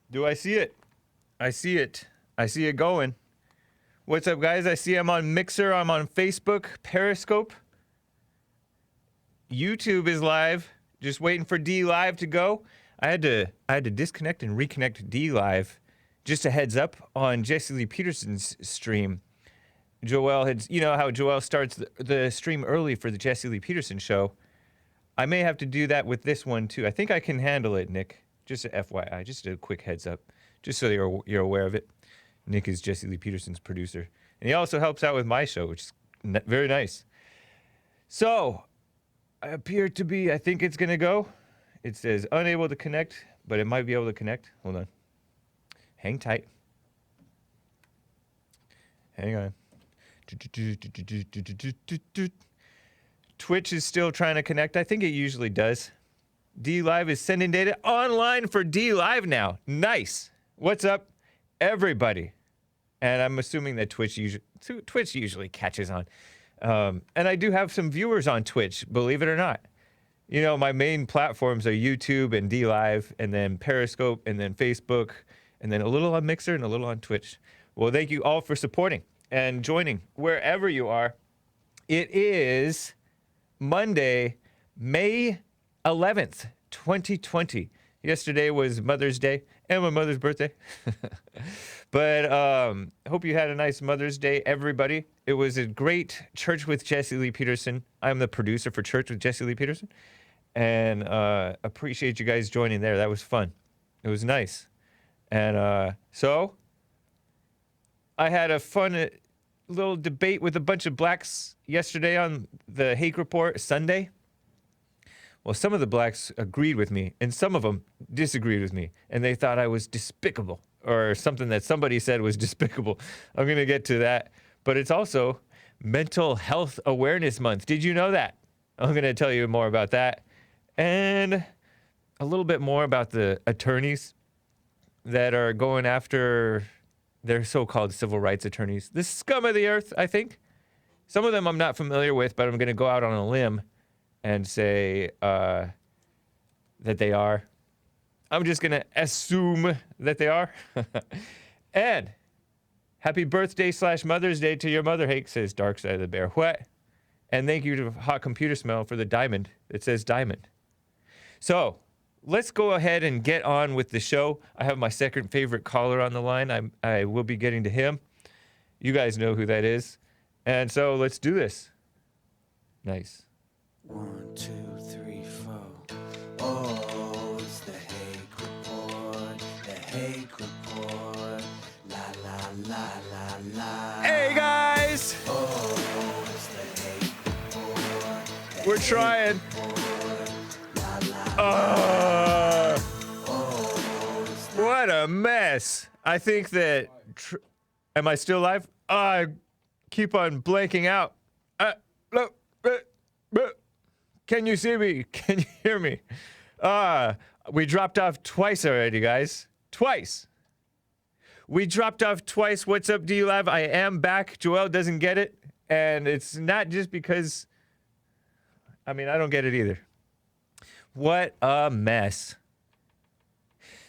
Do I see it? I see it. I see it going. What's up, guys? I see I'm on Mixer. I'm on Facebook, Periscope. YouTube is live. Just waiting for D Live to go. I had to disconnect and reconnect D Live. Just a heads up on Jesse Lee Peterson's stream. Joel had, you know how Joel starts the stream early for the Jesse Lee Peterson show. I may have to do that with this one too. I think I can handle it, Nick. Just a FYI, just a quick heads up, just so you're aware of it. Nick is Jesse Lee Peterson's producer, and he also helps out with my show, which is very nice. So, I appear to be, I think it's gonna go. It says unable to connect, but it might be able to connect. Hold on. Hang tight. Hang on. Twitch is still trying to connect. I think it usually does. D Live is sending data online for D Live now. Nice. What's up, everybody? And I'm assuming that Twitch usually catches on. And I do have some viewers on Twitch, believe it or not. You know, my main platforms are YouTube and D Live, and then Periscope, and then Facebook, and then a little on Mixer and a little on Twitch. Well, thank you all for supporting and joining wherever you are. It is Monday, May 11th, 2020. Yesterday was Mother's Day and my mother's birthday. But hope you had a nice Mother's Day, everybody. It was a great Church with Jesse Lee Peterson. I'm the producer for Church with Jesse Lee Peterson. And appreciate you guys joining there. That was fun. It was nice. And so I had a fun little debate with a bunch of blacks yesterday on the Hake Report Sunday. Well, some of the blacks agreed with me, and some of them disagreed with me, and they thought I was despicable, or something that somebody said was despicable. I'm going to get to that. But it's also Mental Health Awareness Month. Did you know that? I'm going to tell you more about that. And a little bit more about the attorneys that are going after their so-called civil rights attorneys. The scum of the earth, I think. Some of them I'm not familiar with, but I'm going to go out on a limb and say that they are. I'm just going to assume that they are. And happy birthday / Mother's Day to your mother, Hake, says Dark Side of the Bear. What? And thank you to Hot Computer Smell for the diamond. It says diamond. So let's go ahead and get on with the show. I have my second favorite caller on the line. I will be getting to him. You guys know who that is. And so let's do this. Nice. 1, 2, 3, 4. Oh, it's the Hake Report. The Hake Report. La la la la la. Hey guys! Oh, it's the Hake Report. We're trying. What a mess. I think that... am I still live? I keep on blanking out. Can you see me? Can you hear me? We dropped off twice already, guys. Twice. We dropped off twice. What's up, D-Live? I am back. Joel doesn't get it. And it's not just because... I mean, I don't get it either. What a mess.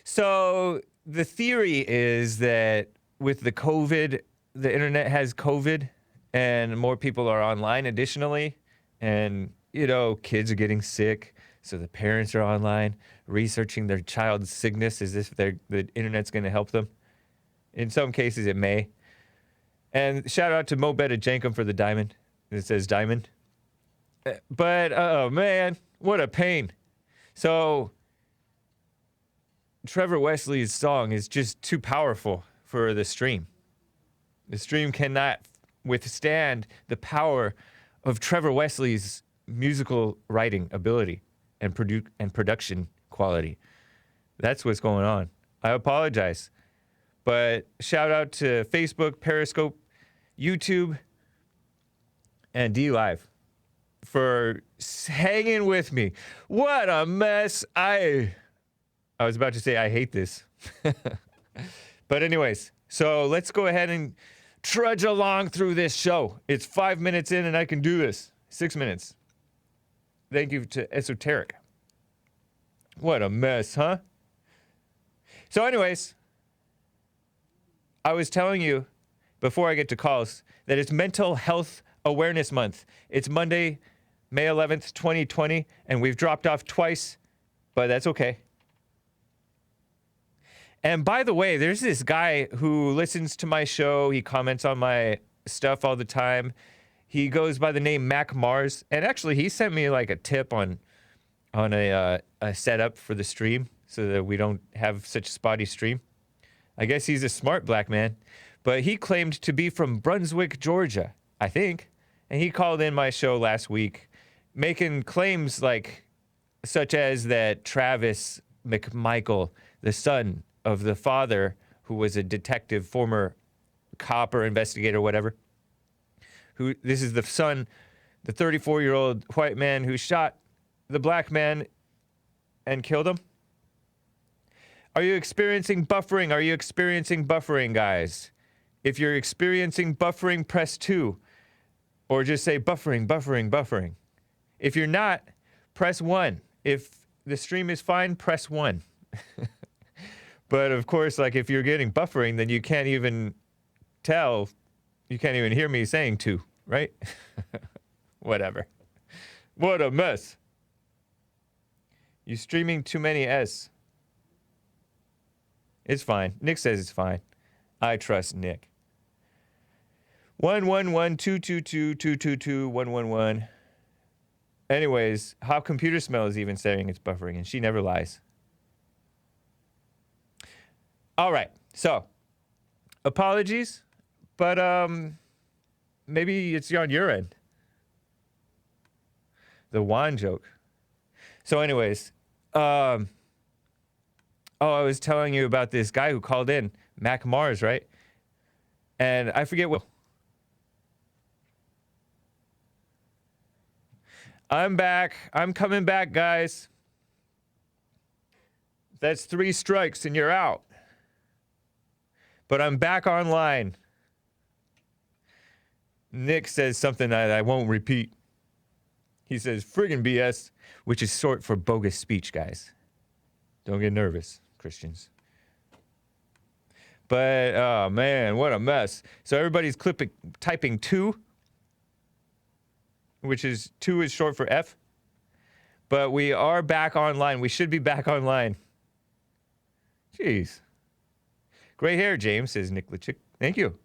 So the theory is that with the COVID, the internet has COVID and more people are online additionally. And, you know, kids are getting sick. So the parents are online researching their child's sickness as if the internet's going to help them. In some cases, it may. And shout out to Mo Betta Jankum for the diamond. It says diamond. But, oh man, what a pain. So, Trevor Wesley's song is just too powerful for the stream. The stream cannot withstand the power of Trevor Wesley's musical writing ability and production quality. That's what's going on. I apologize. But shout out to Facebook, Periscope, YouTube, and D Live for hanging with me. What a mess. I was about to say I hate this. But anyways, so let's go ahead and trudge along through this show. It's 5 minutes in and I can do this. 6 minutes. Thank you to Esoteric. What a mess, huh? So anyways, I was telling you before I get to calls that it's Mental Health Awareness Month. It's Monday, May 11th, 2020, and we've dropped off twice, but that's okay. And by the way, there's this guy who listens to my show. He comments on my stuff all the time. He goes by the name Mac Mars, and actually he sent me like a tip on a setup for the stream so that we don't have such spotty stream. I guess he's a smart black man, but he claimed to be from Brunswick, Georgia, I think. And he called in my show last week making claims like such as that Travis McMichael, the son of the father who was a detective, former cop or investigator, whatever, this is the son, the 34-year-old white man who shot the black man and killed him. Are you experiencing buffering? Are you experiencing buffering, guys? If you're experiencing buffering, press 2. Or just say buffering, buffering, buffering. If you're not, press 1. If the stream is fine, press 1. But of course, like if you're getting buffering, then you can't even tell, you can't even hear me saying 2, right? Whatever. What a mess. You streaming too many S. It's fine. Nick says it's fine. I trust Nick. 111-222-222-111. Anyways, How Computer Smell is even saying it's buffering, and she never lies. All right, so apologies, but maybe it's on your end. The Juan joke. So anyways, I was telling you about this guy who called in, Mac Mars, right? And I forget what. I'm back. I'm coming back, guys. That's 3 strikes and you're out. But I'm back online. Nick says something that I won't repeat. He says friggin' BS, which is short for bogus speech, guys. Don't get nervous, Christians. But, oh man, what a mess. So everybody's typing 2, which is 2 is short for F. But we are back online. We should be back online. Jeez. Great hair, James, says Nick Lichick. Thank you.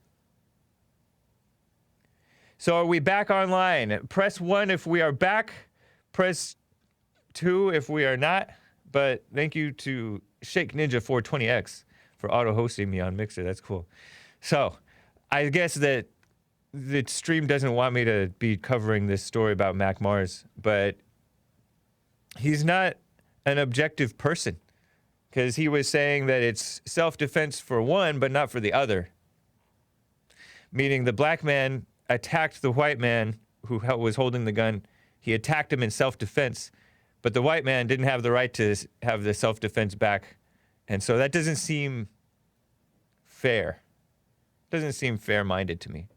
So are we back online? Press 1 if we are back. Press 2 if we are not. But thank you to Shake Ninja 420X for auto-hosting me on Mixer. That's cool. So I guess that the stream doesn't want me to be covering this story about Mac Mars, but he's not an objective person because he was saying that it's self-defense for one, but not for the other. Meaning the black man attacked the white man who was holding the gun. He attacked him in self-defense, but the white man didn't have the right to have the self-defense back. And so that doesn't seem fair. Doesn't seem fair-minded to me.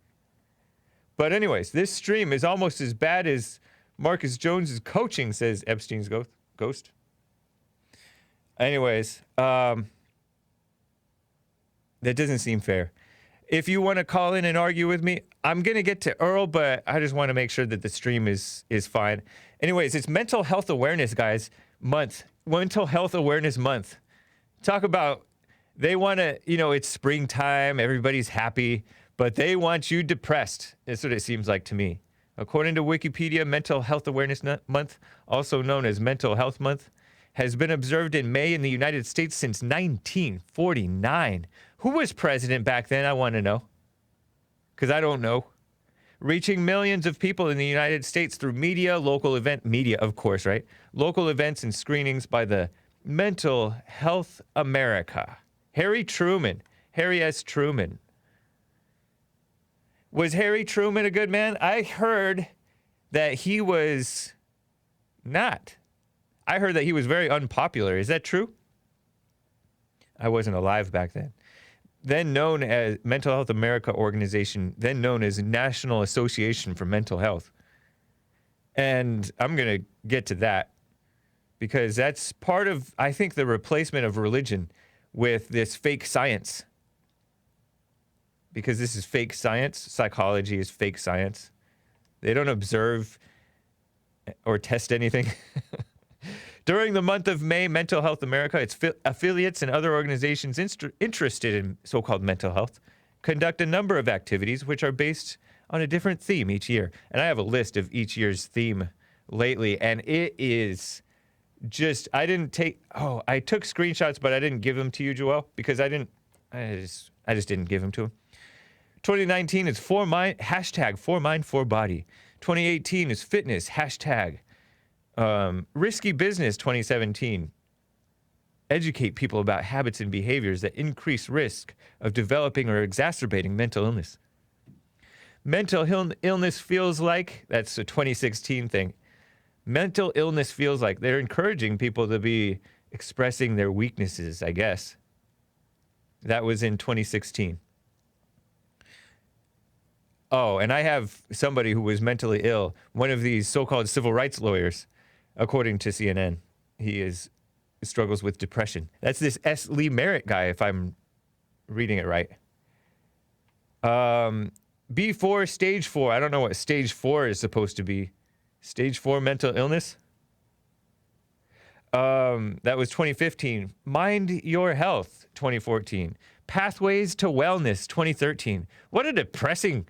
But anyways, this stream is almost as bad as Marcus Jones's coaching, says Epstein's ghost. Anyways, that doesn't seem fair. If you want to call in and argue with me, I'm going to get to Earl, but I just want to make sure that the stream is fine. Anyways, it's Mental Health Awareness, guys, month. Mental Health Awareness Month. Talk about, they want to, it's springtime, everybody's happy, but they want you depressed. That's what it seems like to me. According to Wikipedia, Mental Health Awareness Month, also known as Mental Health Month, has been observed in May in the United States since 1949. Who was president back then? I want to know. Because I don't know. Reaching millions of people in the United States through media, media, of course, right? Local events and screenings by the Mental Health America. Harry S. Truman. Was Harry Truman a good man? I heard that he was not. I heard that he was very unpopular. Is that true? I wasn't alive back then. Then known as Mental Health America organization, then known as National Association for Mental Health. And I'm going to get to that because that's part of, I think, the replacement of religion with this fake science. Because this is fake science. Psychology is fake science. They don't observe or test anything. During the month of May, Mental Health America, its affiliates and other organizations interested in so-called mental health conduct a number of activities which are based on a different theme each year. And I have a list of each year's theme lately, and it is just, I took screenshots, but I didn't give them to you, Joel, because I just didn't give them to him. 2019 is hashtag for mind, for body. 2018 is fitness, hashtag risky business. 2017, educate people about habits and behaviors that increase risk of developing or exacerbating mental illness. Mental illness feels like, that's a 2016 thing. Mental illness feels like, they're encouraging people to be expressing their weaknesses, I guess. That was in 2016. Oh, and I have somebody who was mentally ill, one of these so-called civil rights lawyers, according to CNN. He struggles with depression. That's this S. Lee Merritt guy, if I'm reading it right. B4, stage 4. I don't know what stage 4 is supposed to be. Stage 4 mental illness? That was 2015. Mind Your Health, 2014. Pathways to Wellness, 2013. What a depressing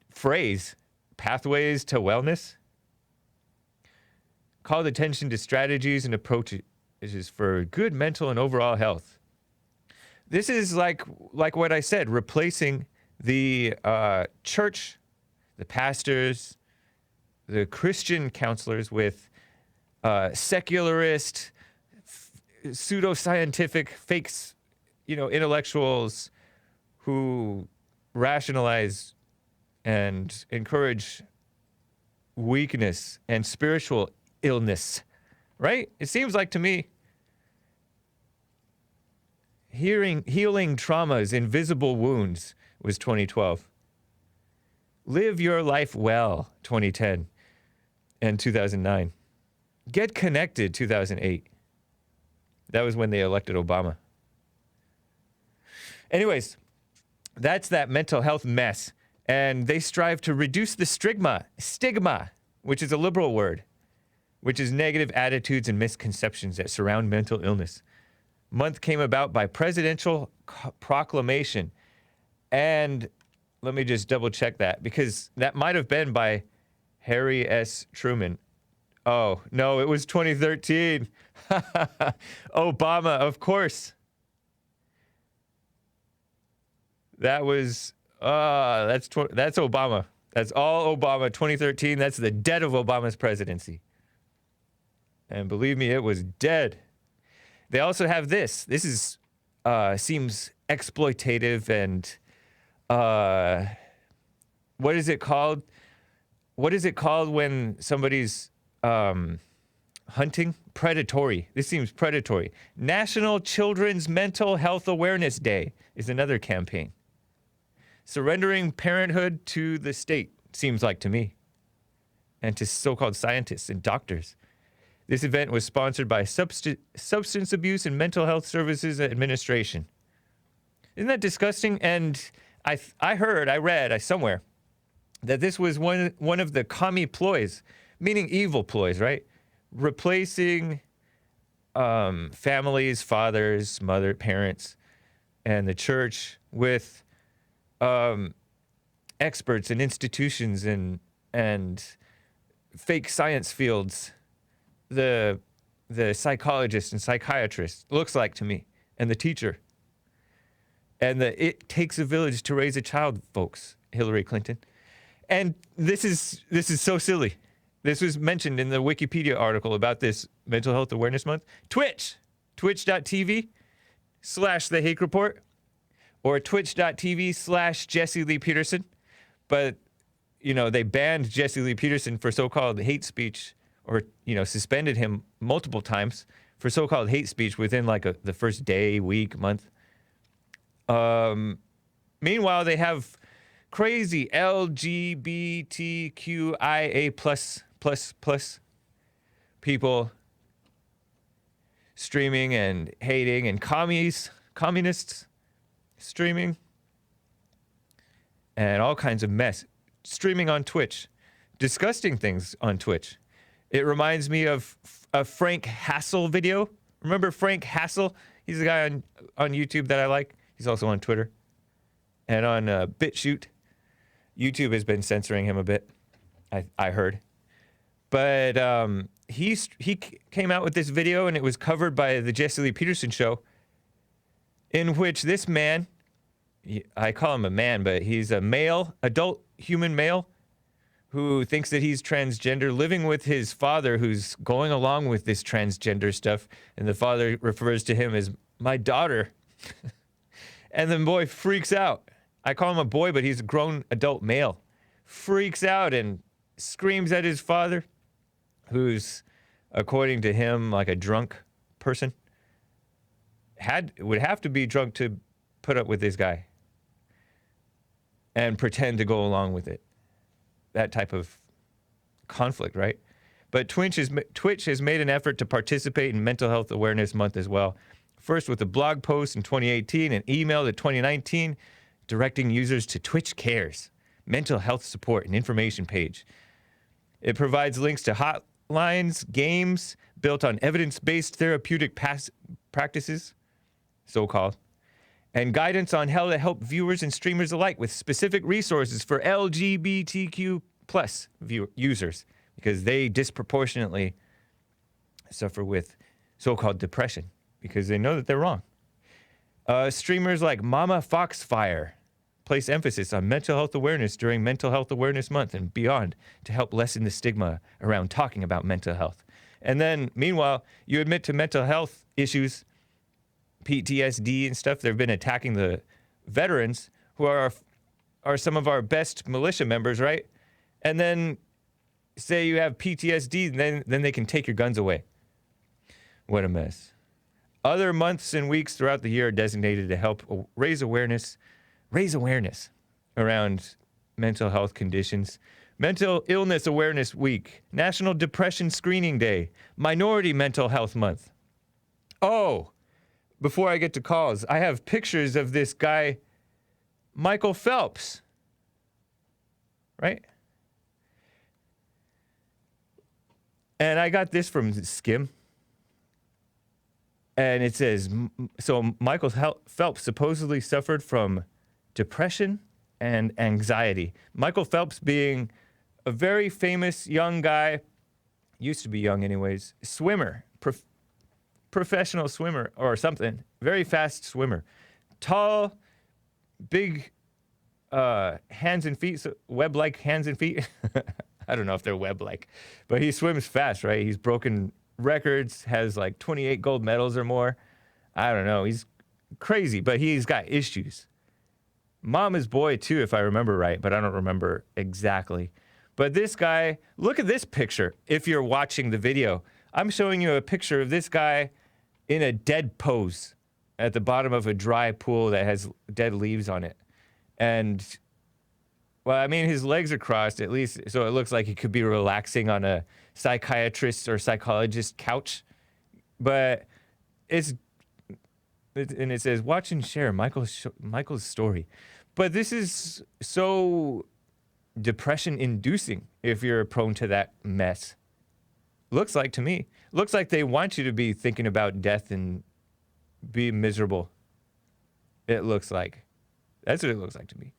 phrase. Pathways to Wellness? Called attention to strategies and approaches for good mental and overall health. This is like what I said, replacing the church, the pastors, the Christian counselors with secularist, pseudoscientific fakes, intellectuals who rationalize and encourage weakness and spiritual illness, right? It seems like to me, healing traumas, invisible wounds was 2012. Live Your Life Well, 2010 and 2009. Get Connected, 2008. That was when they elected Obama. Anyways, that's that mental health mess. And they strive to reduce the stigma, which is a liberal word, which is negative attitudes and misconceptions that surround mental illness. Month came about by presidential proclamation. And let me just double check that, because that might have been by Harry S. Truman. Oh, no, it was 2013. Obama, of course. That was, that's Obama. That's all Obama, 2013. That's the dead of Obama's presidency. And believe me, it was dead. They also have this. This is, seems exploitative and, what is it called? What is it called when somebody's hunting? Predatory. This seems predatory. National Children's Mental Health Awareness Day is another campaign. Surrendering parenthood to the state, seems like to me, and to so-called scientists and doctors. This event was sponsored by Substance Abuse and Mental Health Services Administration. Isn't that disgusting? And I read somewhere that this was one of the commie ploys, meaning evil ploys, right? Replacing families, fathers, parents, and the church with experts and institutions and fake science fields. The psychologist and psychiatrist, looks like to me, and the teacher. And it takes a village to raise a child, folks, Hillary Clinton. And this is so silly. This was mentioned in the Wikipedia article about this Mental Health Awareness Month. twitch.tv/The Hake Report, or twitch.tv/Jesse Lee Peterson. But, they banned Jesse Lee Peterson for so-called hate speech, or, suspended him multiple times for so-called hate speech within the first day, week, month. Meanwhile, they have crazy LGBTQIA plus people streaming and hating, and communists streaming, and all kinds of mess. Streaming on Twitch, disgusting things on Twitch. It reminds me of a Frank Hassel video. Remember Frank Hassel? He's the guy on YouTube that I like. He's also on Twitter and on BitChute. YouTube has been censoring him a bit, I heard. But he came out with this video, and it was covered by the Jesse Lee Peterson show, in which this man, I call him a man, but he's a male, adult human male, who thinks that he's transgender, living with his father, who's going along with this transgender stuff, and the father refers to him as my daughter. And the boy freaks out. I call him a boy, but he's a grown adult male. Freaks out and screams at his father, who's, according to him, like a drunk person. Would have to be drunk to put up with this guy and pretend to go along with it. That type of conflict, right? But Twitch has made an effort to participate in Mental Health Awareness Month as well. First with a blog post in 2018 and email in 2019, directing users to Twitch Cares, mental health support and information page. It provides links to hotlines, games built on evidence-based therapeutic practices, so-called, and guidance on how to help viewers and streamers alike with specific resources for LGBTQ+ users, because they disproportionately suffer with so-called depression because they know that they're wrong. Streamers like Mama Foxfire place emphasis on mental health awareness during Mental Health Awareness Month and beyond to help lessen the stigma around talking about mental health. And then, meanwhile, you admit to mental health issues, PTSD and stuff. They've been attacking the veterans who are some of our best militia members, right? And then say you have PTSD, and then they can take your guns away. What a mess. Other months and weeks throughout the year are designated to help raise awareness around mental health conditions. Mental Illness Awareness Week, National Depression Screening Day, Minority Mental Health Month. Oh, before I get to calls, I have pictures of this guy, Michael Phelps, right? And I got this from Skim. And it says, so Michael Phelps supposedly suffered from depression and anxiety. Michael Phelps being a very famous young guy, used to be young anyways, swimmer, professional swimmer or something, very fast swimmer. Tall, big hands and feet, so web-like hands and feet. I don't know if they're web-like, but he swims fast, right? He's broken records, has like 28 gold medals or more. I don't know. He's crazy, but he's got issues. Mama's boy too, if I remember right, but I don't remember exactly. But this guy, look at this picture. If you're watching the video, I'm showing you a picture of this guy in a dead pose at the bottom of a dry pool that has dead leaves on it. And, well, I mean, his legs are crossed, at least, so it looks like he could be relaxing on a psychiatrist or psychologist couch. But and it says, watch and share Michael's story. But this is so depression-inducing if you're prone to that mess. Looks like to me. Looks like they want you to be thinking about death and be miserable. It looks like. That's what it looks like to me.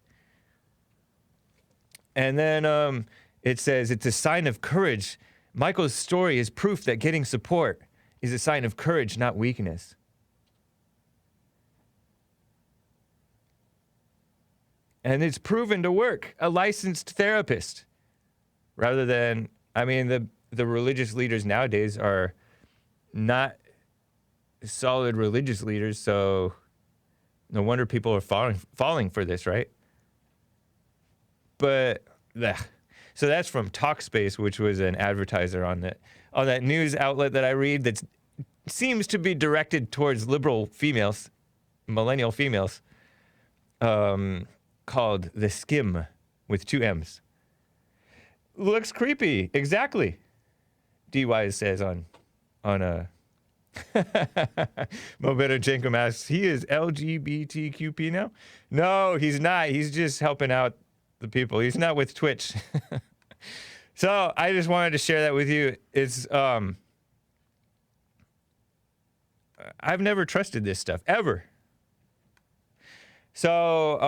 And then it says, it's a sign of courage. Michael's story is proof that getting support is a sign of courage, not weakness. And it's proven to work. A licensed therapist. Rather than, I mean, the religious leaders nowadays are not solid religious leaders, so no wonder people are falling for this, right? But, so that's from Talkspace, which was an advertiser on that news outlet that I read that seems to be directed towards liberal females, millennial females, called The Skim with 2 M's. Looks creepy, exactly. D-Wise says on Mobeto Jenkum asks, he is LGBTQP now? No, he's not. He's just helping out the people. He's not with Twitch. So I just wanted to share that with you. It's I've never trusted this stuff ever. So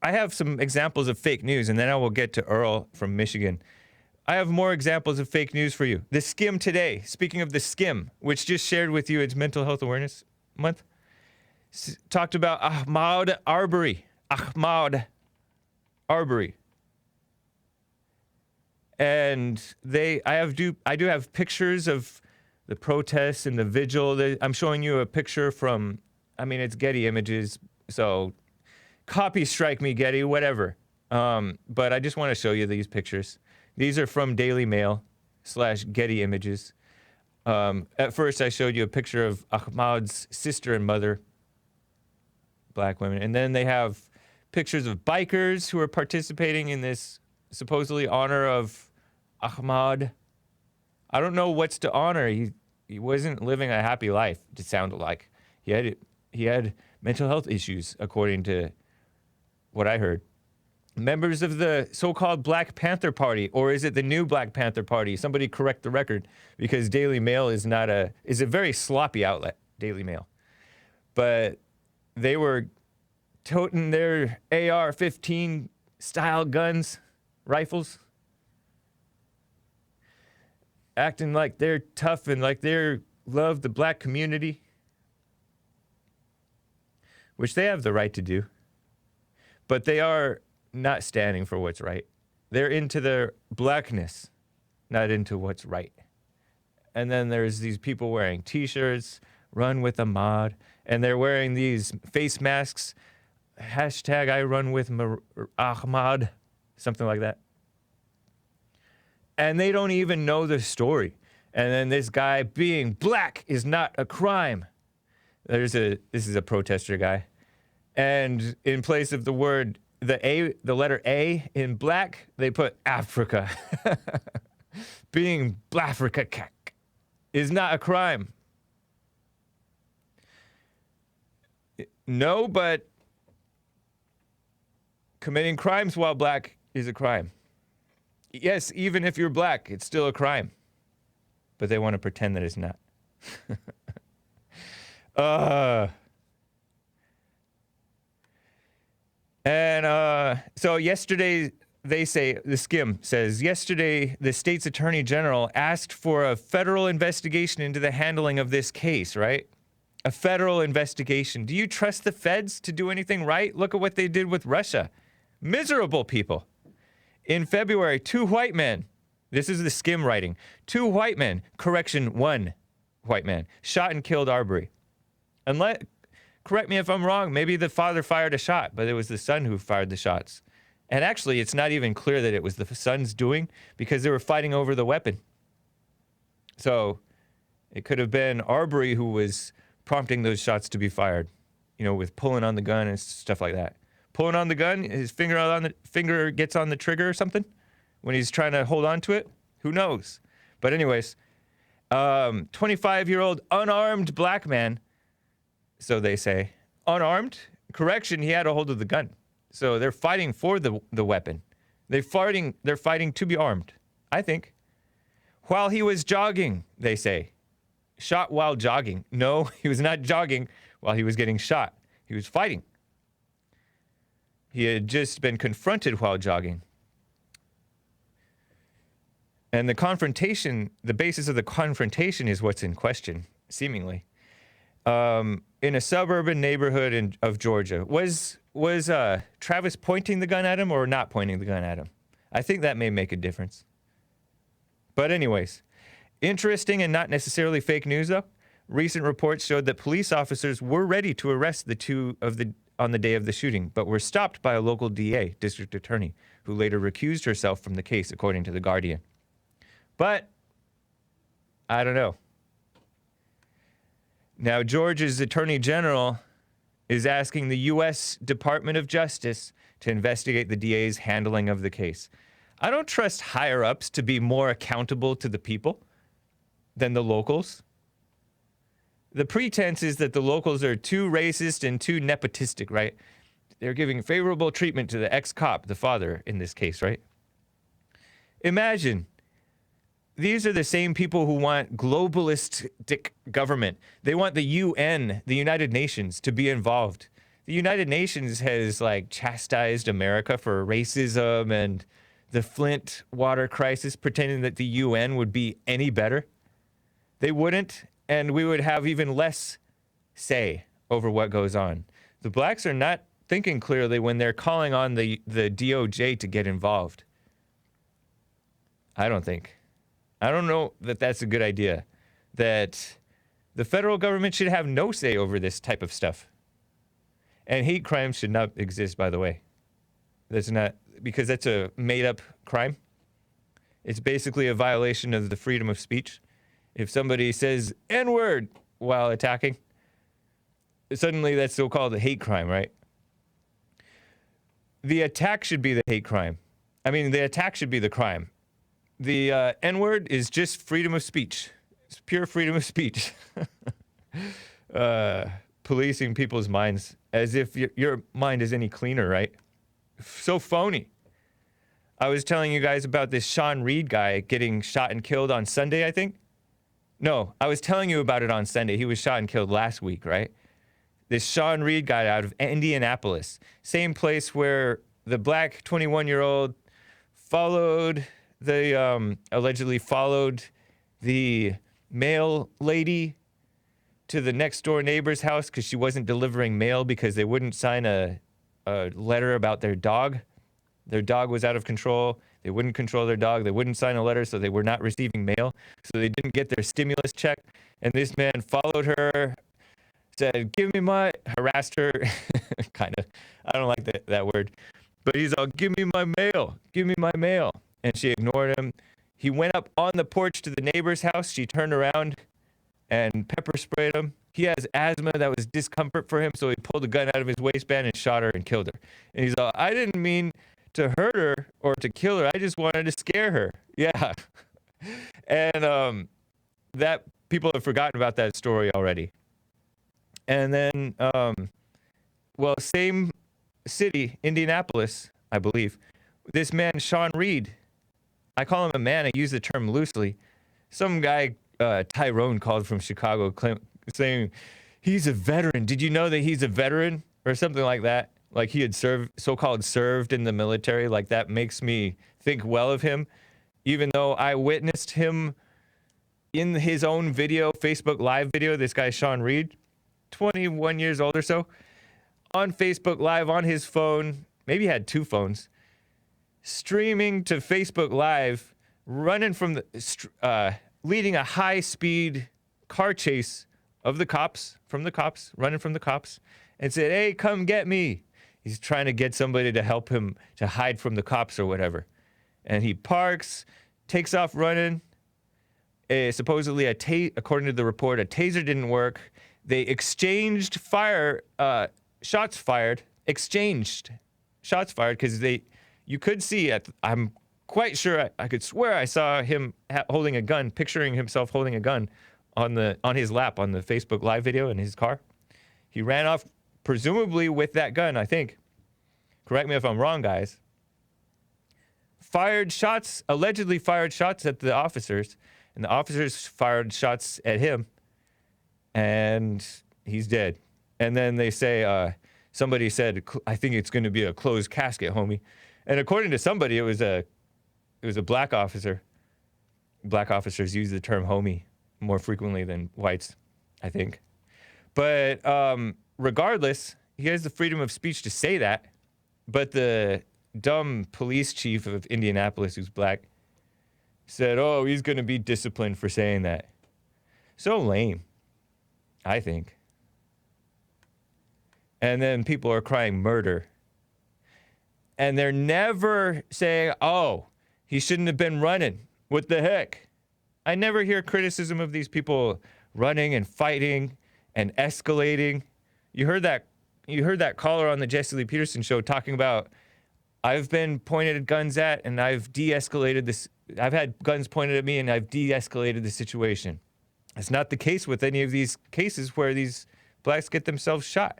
I have some examples of fake news, and then I will get to Earl from Michigan. I have more examples of fake news for you. The Skim today, speaking of the Skim, which just shared with you its Mental Health Awareness Month, talked about Ahmaud Arbery. Ahmaud Arbery. And I do have pictures of the protests and the vigil. I'm showing you a picture from, I mean, it's Getty Images, so copy strike me, Getty, whatever. But I just want to show you these pictures. These are from Daily Mail / Getty Images. At first, I showed you a picture of Ahmaud's sister and mother, black women. And then they have pictures of bikers who are participating in this supposedly honor of Ahmaud. I don't know what's to honor. He wasn't living a happy life, it sounded like. He had mental health issues, according to what I heard. Members of the so-called Black Panther Party, or is it the new Black Panther Party? Somebody correct the record, because Daily Mail is a very sloppy outlet, Daily Mail. But they were toting their AR-15 style guns, rifles, acting like they're tough and like they love the black community, which they have the right to do. But they are not standing for what's right. They're into their blackness, not into what's right. And then there's these people wearing t-shirts, run with Ahmaud, and they're wearing these face masks, hashtag I run with Ahmaud, something like that. And they don't even know the story. And then this guy, being black is not a crime. This is a protester guy. And in place of the word, the letter A in black, they put Africa. Being Blafrica is not a crime. No, but committing crimes while black is a crime. Yes, even if you're black, it's still a crime. But they want to pretend that it's not. So yesterday, they say, the Skim says, yesterday, the state's attorney general asked for a federal investigation into the handling of this case, right? A federal investigation. Do you trust the feds to do anything right? Look at what they did with Russia. Miserable people. In February, 2 white men, this is the Skim writing, 2 white men, correction, 1 white man, shot and killed Arbery. Correct me if I'm wrong, maybe the father fired a shot, but it was the son who fired the shots. And actually, it's not even clear that it was the son's doing, because they were fighting over the weapon. So it could have been Arbery who was prompting those shots to be fired, you know, with pulling on the gun and stuff like that. Pulling on the gun, his finger gets on the trigger or something when he's trying to hold on to it. Who knows? But anyways, 25-year-old unarmed black man, so they say. Unarmed? Correction, he had a hold of the gun. So they're fighting for the weapon. They're fighting to be armed, I think. While he was jogging, they say. Shot while jogging. No, he was not jogging while he was getting shot. He was fighting. He had just been confronted while jogging. And the confrontation, the basis of the confrontation is what's in question, seemingly. In a suburban neighborhood of Georgia. Was Travis pointing the gun at him or not pointing the gun at him? I think that may make a difference. But anyways, interesting and not necessarily fake news, though. Recent reports showed that police officers were ready to arrest the 2 on the day of the shooting, but were stopped by a local DA, district attorney, who later recused herself from the case, according to The Guardian. But I don't know. Now, Georgia's Attorney General is asking the U.S. Department of Justice to investigate the DA's handling of the case. I don't trust higher-ups to be more accountable to the people than the locals. The pretense is that the locals are too racist and too nepotistic, right? They're giving favorable treatment to the ex-cop, the father in this case, right? Imagine, these are the same people who want globalistic government. They want the UN, the United Nations, to be involved. The United Nations has, like, chastised America for racism and the Flint water crisis, pretending that the UN would be any better. They wouldn't, and we would have even less say over what goes on. The blacks are not thinking clearly when they're calling on the DOJ to get involved. I don't think. I don't know that that's a good idea. That the federal government should have no say over this type of stuff. And hate crimes should not exist, by the way. That's not, because that's a made-up crime. It's basically a violation of the freedom of speech. If somebody says N-word while attacking, suddenly that's so-called a hate crime, right? The attack should be the hate crime. I mean, the attack should be the crime. The N-word is just freedom of speech. It's pure freedom of speech. Policing people's minds as if your mind is any cleaner, right? So phony. I was telling you guys about this Sean Reed guy getting shot and killed on Sunday, I think. No, I was telling you about it on Sunday. He was shot and killed last week, right? This Sean Reed guy out of Indianapolis. Same place where the black 21-year-old followed the, allegedly followed the mail lady to the next door neighbor's house because she wasn't delivering mail because they wouldn't sign a letter about their dog. Their dog was out of control. They wouldn't control their dog. They wouldn't sign a letter, so they were not receiving mail. So they didn't get their stimulus check. And this man followed her, said, give me my, harassed her, kind of. I don't like that word. But he's all, give me my mail. Give me my mail. And she ignored him. He went up on the porch to the neighbor's house. She turned around and pepper sprayed him. He has asthma. That was discomfort for him. So he pulled a gun out of his waistband and shot her and killed her. And he's all, I didn't mean to hurt her or to kill her. I just wanted to scare her. Yeah. And that people have forgotten about that story already. And then, well, same city, Indianapolis, I believe. This man, Sean Reed, I call him a man. I use the term loosely. Some guy, Tyrone, called from Chicago saying he's a veteran. Did you know that he's a veteran or something like that? Like he had so-called served in the military. Like that makes me think well of him, even though I witnessed him in his own video, Facebook Live video. This guy, Sean Reed, 21 years old or so, on Facebook Live on his phone. Maybe he had two phones, streaming to Facebook Live, running from the, leading a high-speed car chase of the cops, running from the cops, and said, hey, come get me. He's trying to get somebody to help him to hide from the cops or whatever. And he parks, takes off running. Supposedly, according to the report, a taser didn't work. They exchanged shots fired because you could see I'm quite sure, I could swear I saw him holding a gun, picturing himself holding a gun on his lap on the Facebook Live video in his car. He ran off, presumably with that gun, I think. Correct me if I'm wrong, guys. Allegedly fired shots at the officers, and the officers fired shots at him, and he's dead. And then they say, somebody said, I think it's going to be a closed casket, homie. And according to somebody, it was a black officer. Black officers use the term homie more frequently than whites, I think. But regardless, he has the freedom of speech to say that. But the dumb police chief of Indianapolis, who's black, said, oh, he's going to be disciplined for saying that. So lame, I think. And then people are crying murder. And they're never saying, oh, he shouldn't have been running. What the heck? I never hear criticism of these people running and fighting and escalating. You heard that caller on the Jesse Lee Peterson show talking about, I've been pointed at guns at and I've de-escalated this. I've had guns pointed at me and I've de-escalated the situation. It's not the case with any of these cases where these blacks get themselves shot.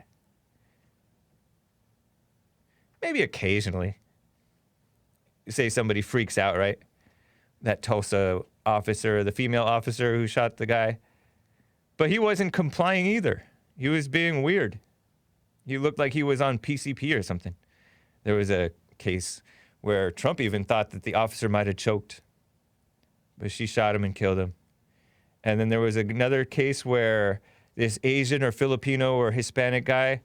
Maybe occasionally. Say somebody freaks out, right? That Tulsa officer, the female officer who shot the guy. But he wasn't complying either. He was being weird. He looked like he was on PCP or something. There was a case where Trump even thought that the officer might have choked. But she shot him and killed him. And then there was another case where this Asian or Filipino or Hispanic guy,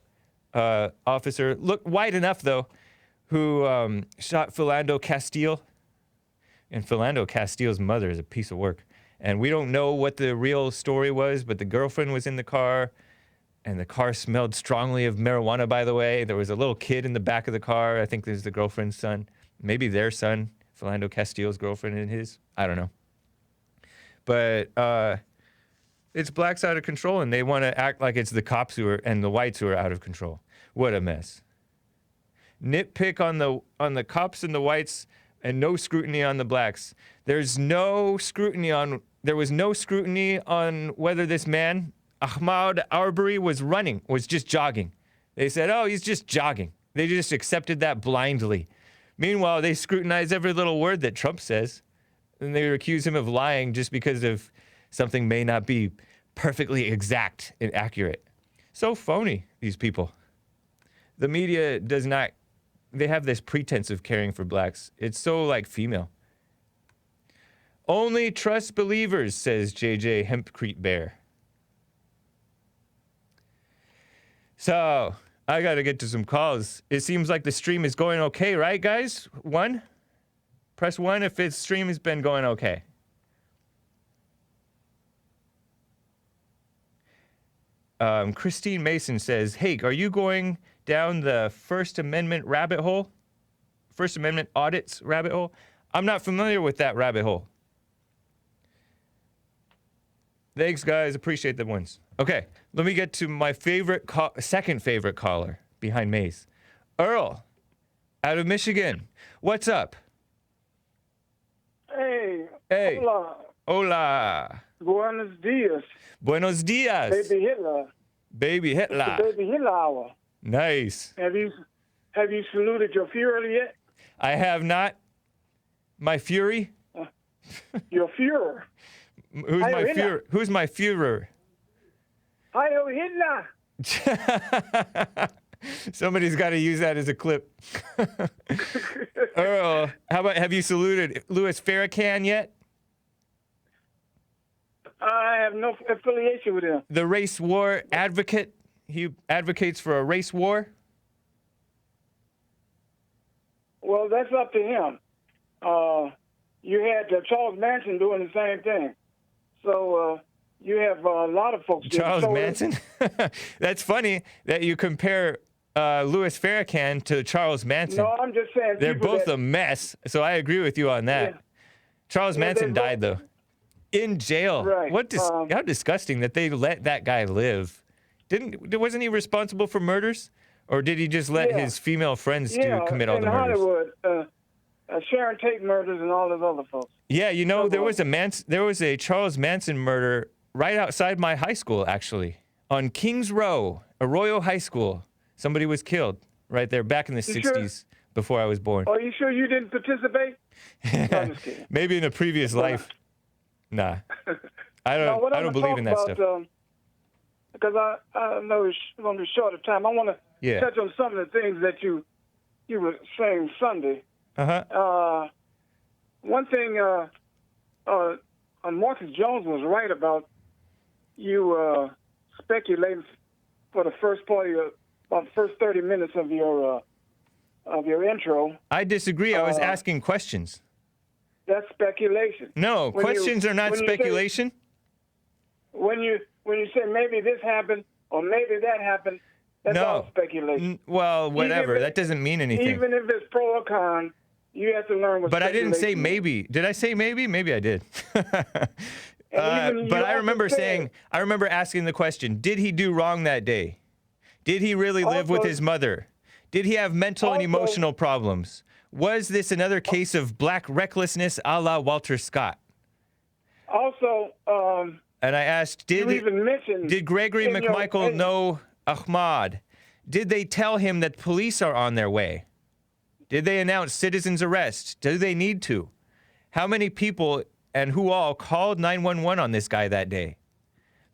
officer, looked white enough though, who shot Philando Castile. And Philando Castile's mother is a piece of work. And we don't know what the real story was, but the girlfriend was in the car, and the car smelled strongly of marijuana, by the way. There was a little kid in the back of the car. I think this is the girlfriend's son. Maybe their son, Philando Castile's girlfriend and his. I don't know. But it's blacks out of control, and they want to act like it's the cops and the whites who are out of control. What a mess. Nitpick on the cops and the whites, and no scrutiny on the blacks. There was no scrutiny on whether this man, Ahmaud Arbery, was just jogging. They said, oh, he's just jogging. They just accepted that blindly. Meanwhile, they scrutinize every little word that Trump says, and they accuse him of lying just because of something may not be perfectly exact and accurate. So phony, these people. The media does not, they have this pretense of caring for blacks. It's so like female. Only trust believers, says JJ Hempcrete Bear. So, I gotta get to some calls. It seems like the stream is going okay, right, guys? 1? Press 1 if its stream has been going okay. Christine Mason says, Hake, are you going down the First Amendment rabbit hole? First Amendment audits rabbit hole? I'm not familiar with that rabbit hole. Thanks, guys. Appreciate the ones. Okay, let me get to my second favorite caller behind Maze. Earl, out of Michigan. What's up? Hey. Hey. Hola. Hola. Buenos dias. Buenos dias. Baby Hitler. Baby Hitler. It's the Baby Hitler hour. Nice. Have you saluted your Fuhrer yet? I have not. My Fury? Your Fuhrer. Who's my Fuhrer? Who's my Fuhrer? Heil Hitler. Somebody's got to use that as a clip. Earl, have you saluted Louis Farrakhan yet? I have no affiliation with him. The race war advocate. He advocates for a race war. Well, that's up to him. You had Charles Manson doing the same thing. So you have a lot of folks. Charles Manson? That's funny that you compare Louis Farrakhan to Charles Manson. No, I'm just saying. They're both a mess, so I agree with you on that. Yeah. Charles Manson died, though. In jail. Right. How disgusting that they let that guy live. Wasn't he responsible for murders? Or did he just let his female friends commit all the murders? In Hollywood, Sharon Tate murders and all those other folks. Yeah, you know, there was a Charles Manson murder right outside my high school, actually. On Kings Row, Arroyo High School. Somebody was killed right there back in the 60s before I was born. Are you sure you didn't participate? No, I'm just kidding. Maybe in a previous life. Nah. I don't believe in that stuff. Because I know it's going to be short of time. I want to touch on some of the things that you were saying Sunday. Uh-huh. One thing Marcus Jones was right about you speculating for the first part of about the first 30 minutes of your intro. I disagree. I was asking questions. That's speculation. No, questions are not speculation. When you say maybe this happened or maybe that happened, that's all speculation. Well, whatever. That doesn't mean anything. Even if it's pro or con, you have to learn what But I didn't say maybe. Did I say maybe? Maybe I did. But I remember asking the question, did he do wrong that day? Did he really live with his mother? Did he have mental and emotional problems? Was this another case of black recklessness a la Walter Scott? Also, And I asked, You even mentioned did Gregory in your- McMichael in- know Ahmaud? Did they tell him that police are on their way? Did they announce citizen's arrest? Do they need to? How many people and who all called 911 on this guy that day?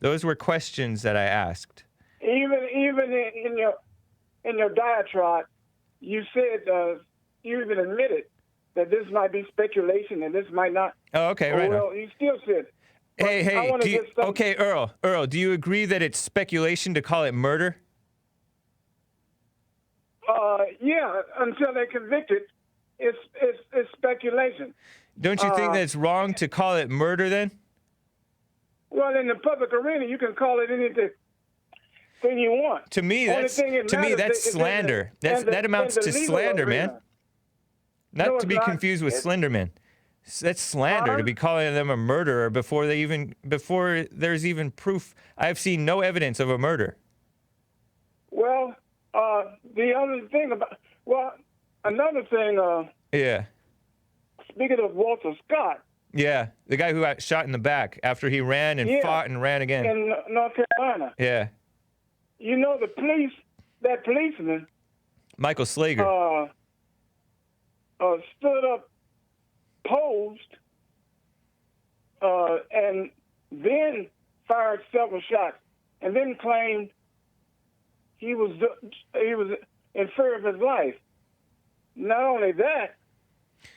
Those were questions that I asked. Even in your diatribe, you said you even admitted that this might be speculation and this might not. Oh, okay, right. Well, you still said. Hey, okay, Earl, do you agree that it's speculation to call it murder? Yeah, until they're convicted, it's speculation. Don't you think that's wrong to call it murder then? Well, in the public arena, you can call it anything you want. To me, Only that's thing it matters that's is slander. That amounts in the to legal slander, arena. man. Not No, to it's be not. confused with Slenderman. That's slander to Huh? be calling them a murderer before there's even proof. I've seen no evidence of a murder. Well, the other thing another thing. Yeah. Speaking of Walter Scott Yeah, the guy who got shot in the back after he ran and Yeah. fought and ran again. in North Carolina, Yeah, you know that policeman Michael Slager. stood up, posed, and then fired several shots, and then claimed he was in fear of his life. Not only that,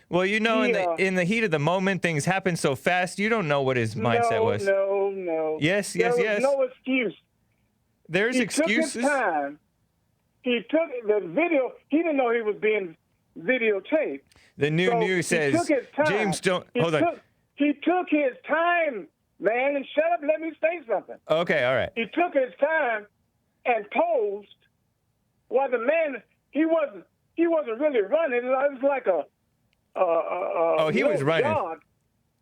Well, you know, Yeah. in the heat of the moment, things happen so fast. You don't know what his mindset was. No. Yes, there yes, was yes. no excuse. There's He excuses. took his time. He took the video. He didn't know he was being videotaped. The new So news he says took his time. James don't. He Hold on. He took his time, man, and shut up. Let me say something. Okay, all right. He took his time and posed while the man he wasn't really running. It was like a He was little running. jog.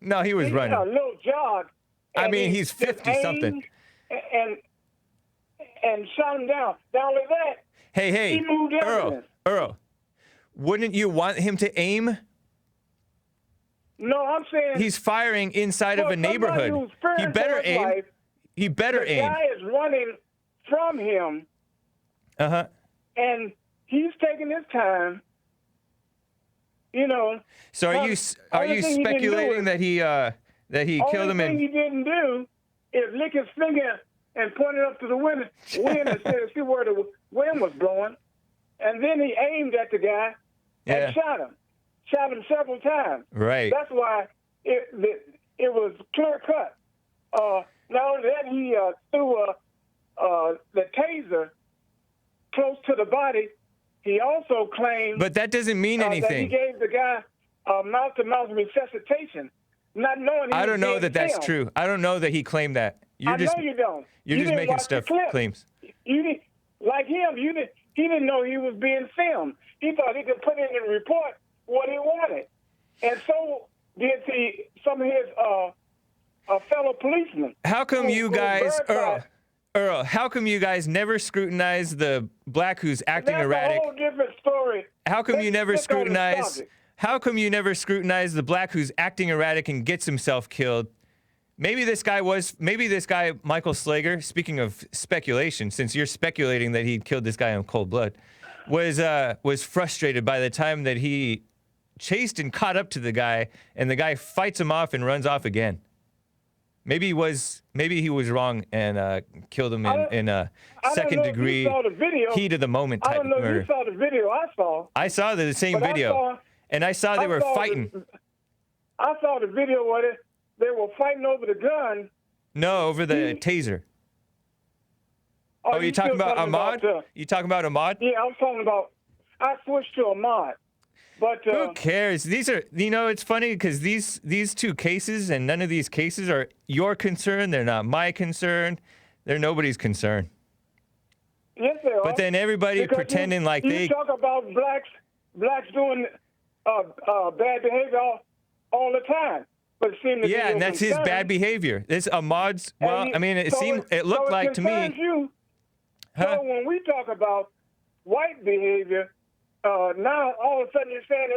No, he was A running. little jog. I and mean, he he's just 50-something. aimed and shot him down. Not only that, Hey, he moved evidence. Earl, wouldn't you want him to aim? No, I'm saying He's firing inside of for a neighborhood. somebody who's fearing He for better his aim. life, He better the aim. guy is running from him, Uh-huh. and he's taking his time. You know. So are you only thing he didn't do speculating is- that he killed him Only thing and he didn't do is lick his finger and point it up to the wind and see where the wind was blowing, and then he aimed at the guy and shot him several times. Right. That's why it was clear cut. Not only that, he threw the taser close to the body. He also claimed But that doesn't mean that he anything. gave the guy mouth-to-mouth resuscitation, not knowing he I was don't know being that that's filmed. true. I don't know that he claimed that. I know you don't. You're You just didn't making watch the stuff clip. claims. You didn't, like him. He didn't know he was being filmed. He thought he could put in the report what he wanted, and so did some of his fellow policemen. How come who- you who guys, verified- Earl, how come you guys never scrutinize the black who's acting That's erratic? a whole different story. How come Let's you never stick on the scrutinize? subject. How come you never scrutinize the black who's acting erratic and gets himself killed? Maybe this guy, Michael Slager, speaking of speculation, since you're speculating that he killed this guy in cold blood, was frustrated by the time that he chased and caught up to the guy, and the guy fights him off and runs off again. Maybe he was wrong and killed him in a second degree heat of the moment I type don't know if murder. you saw the video I saw. I saw the same But I video, saw- and I saw they were fighting. I saw the video where they were fighting over the gun. No, over the taser. Oh, you talking about Ahmaud? You talking about Ahmaud? Yeah, I was talking about. I switched to Ahmaud, but Who cares? These are, it's funny because these two cases and none of these cases are your concern. They're not my concern. They're nobody's concern. yes, they are. But then everybody Because pretending like you they. talk about blacks doing bad behavior all the time, but it seems to be Yeah, and your that's his concern. bad behavior. This Ahmaud's. Well, And I mean, it so seemed, it looked so like to concerns me. You. Huh? So when we talk about white behavior, now all of a sudden you're saying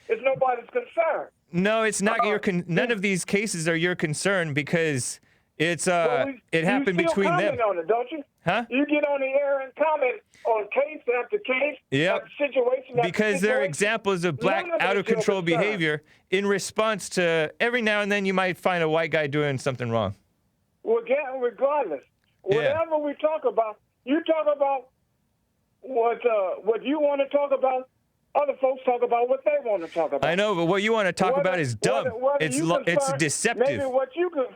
it's nobody's concern. No, it's not your none of these cases are your concern because It's Well, it happened you still between them. comment on it, don't you? Huh? You get on the air and comment on case after case, Yep. after situation after Because they're situation. examples of black None of out of it's your control concern. behavior in response to every now and then you might find a white guy doing something wrong. Well, regardless, Yeah. whatever we talk about, you talk about what you want to talk about. Other folks talk about what they want to talk about. I know, but what you want to talk about is dumb. It's deceptive. Maybe what you could,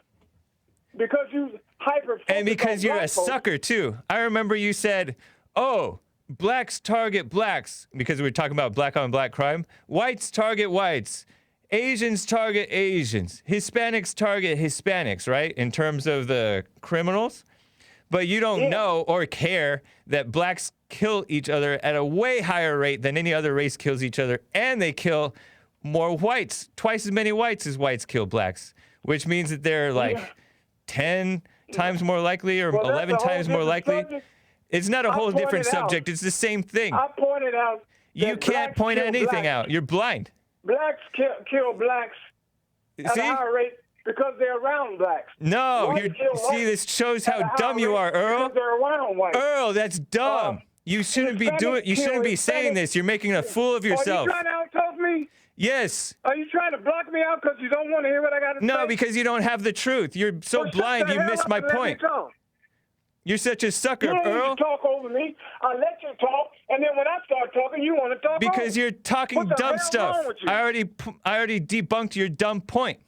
because you hyper. And because you're a sucker too. I remember you said, "Oh, blacks target blacks," because we were talking about black on black crime. Whites target whites. Asians target Asians. Hispanics target Hispanics, right? In terms of the criminals. But you don't know or care that blacks kill each other at a way higher rate than any other race kills each other. And they kill more whites, twice as many whites as whites kill blacks, which means that they're like 10 times more likely or 11 times more likely. Subject. It's not a whole different pointed out- subject. It's the same thing. I pointed out. You that can't blacks point kill anything blacks. out. You're blind. Blacks kill blacks at See? a higher rate because they're around blacks. No, Whites kill see, whites this shows at how a higher dumb you rate are, Earl. Because they're around whites. Earl, that's dumb. You shouldn't be doing. You shouldn't be saying this. You're making a fool of yourself. Are you trying to out-talk me? Yes. Are you trying to block me out because you don't want to hear what I got to say? No, because you don't have the truth. You're so Well, shut blind. the You hell missed up my and let me point. talk. You're such a sucker, You don't Earl. need to talk over me. I let you talk, and then when I start talking, you want to talk Because over. you're talking What the dumb hell's stuff. wrong with you? I already debunked your dumb point.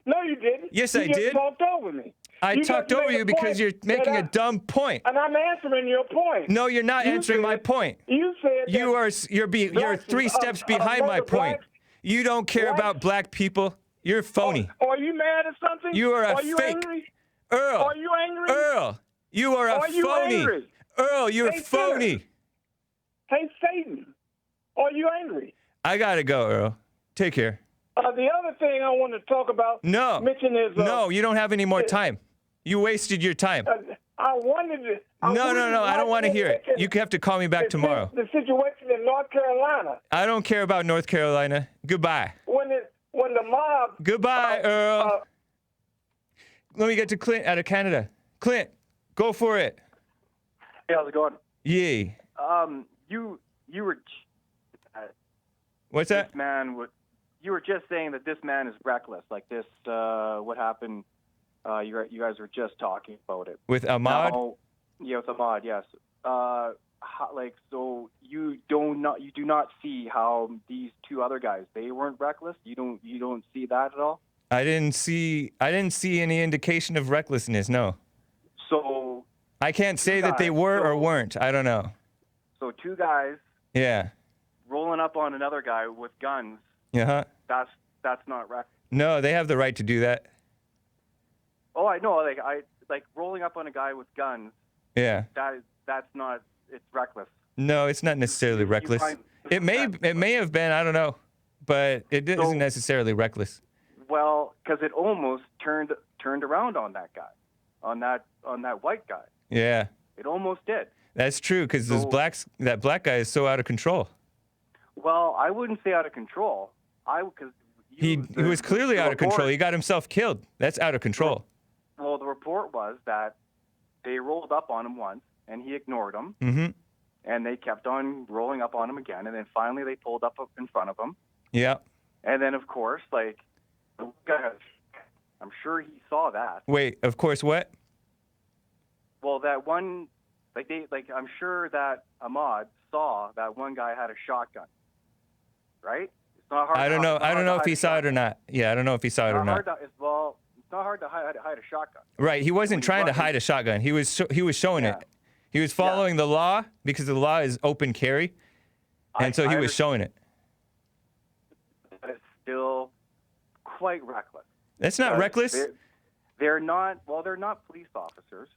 No, you didn't. Yes, you I just did. talked over me. I You talked just over made you a because point you're making that a dumb point. And I'm answering your point. No, you're not You answering my said- point. You said You're that you're 3 steps behind my point. You don't care blacks- about black people. You're phony. Are you mad at something? You are a Are you fake. angry? Earl. Are you angry? Earl, you are a Are you phony. angry? Earl, you're Hey, phony. Hey, Satan, are you angry? I gotta go, Earl. Take care. The other thing I want to talk about, No. mention is No, you don't have any more time. You wasted your time. I wanted to. No, I don't want to hear it. You have to call me back tomorrow. The situation in North Carolina I don't care about North Carolina. Goodbye. when the mob. Goodbye, Earl. Let me get to Clint out of Canada. Clint, go for it. Hey, how's it going? Yay. You were What's that? this man would. You were just saying that this man is reckless. Like this, what happened? You guys were just talking about it. With Ahmaud? Now, yeah, with Ahmaud, yes. So you do not see how these two other guys, they weren't reckless. You don't see that at all. I didn't see any indication of recklessness. No. So I can't say that they guys, were or so- weren't. I don't know. so two guys Yeah. rolling up on another guy with guns. Uh-huh. That's not reckless. No, they have the right to do that. Oh, I know. Like rolling up on a guy with guns. Yeah. That's not. It's reckless. No, it's not necessarily You reckless. find- It may have been, I don't know. But it isn't necessarily reckless. Well, because it almost turned around on that guy, on that white guy. Yeah. It almost did. That's true because So- that black guy is so out of control. Well, I wouldn't say out of control. Because He was clearly out of control. He got himself killed. That's out of control. Well, the report was that they rolled up on him once, and he ignored them, Mm-hmm. and they kept on rolling up on him again, and then finally they pulled up in front of him, Yeah. and then of course, like, the guy, I'm sure he saw that. Wait, of course, what? Well, that one, I'm sure that Ahmaud saw that one guy had a shotgun, right? It's not hard. I don't know. I don't know if he saw it or not. Yeah, I don't know if he saw it or not. It's not hard to hide a shotgun. Right. He wasn't When he's trying to running. hide a shotgun. He was showing Yeah. it. He was following the law because the law is open carry, and so he was showing it. But it's still quite reckless. That's not Because reckless. They're not. Well, they're not police officers,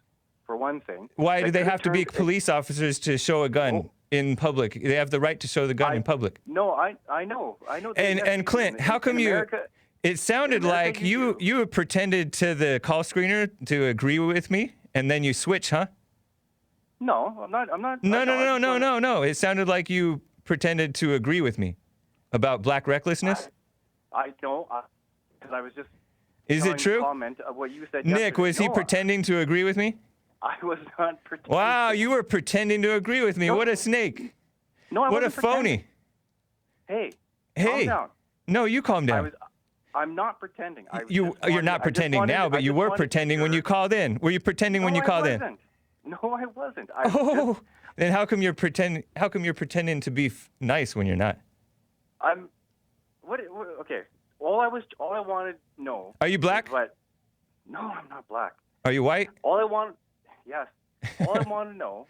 for one thing. Why do they could've have to be turned- police officers to show a gun Oh. in public? They have the right to show the gun in public. No, I know. Yes, And they do. Clint, how come in you? America, It sounded America, like you you pretended to the call screener to agree with me, and then you switch, huh? No, I'm not. No. It sounded like you pretended to agree with me about black recklessness. I know, because I was just. Is it true? Comment of what you said Nick, yesterday. was he No, pretending to agree with me? I was not pretending. Wow, to. you were pretending to agree with me. No. What a snake. No, I What a wasn't pretending. phony. Hey, calm Hey. down. No, you calm down. I'm not pretending. You're not pretending now, but you were pretending when you called in. Were you pretending when you called in? No, I wasn't. Oh, then how come you're pretending to be nice when you're not? What? Okay. All I wanted to know. Are you black? But no, I'm not black. Are you white? All I want to know